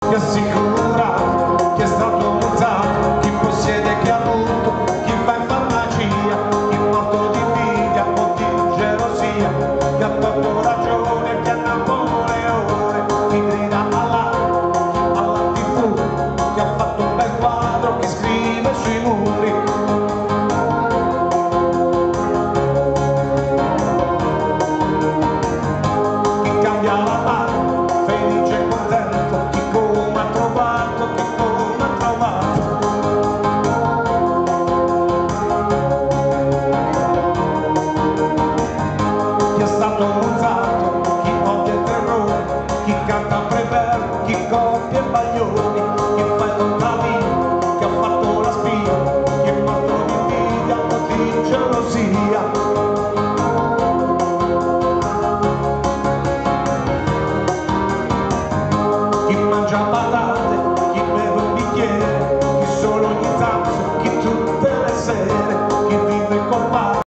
Ti assicura che è stato usato chi possiede, chi ha avuto, chi va in farmacia, chi è morto di invidia o di gelosia, chi ha tolto ragione, chi ha Napoleone, chi grida alla TV, chi ha fatto un bel quadro, chi scrive sui muri. Chi cambia la mano, felice e contento, chi come ha trovato, chi come ha trovato. Chi è stato usato, chi odia il terrore, chi canta prever, chi copia i baglioni, chi fa il contadino, chi ha fatto la spia, chi è morto di invidia o di gelosia. Chi mangia patate, chi beve un bicchiere, chi solo ogni tanto, chi tutte le sere.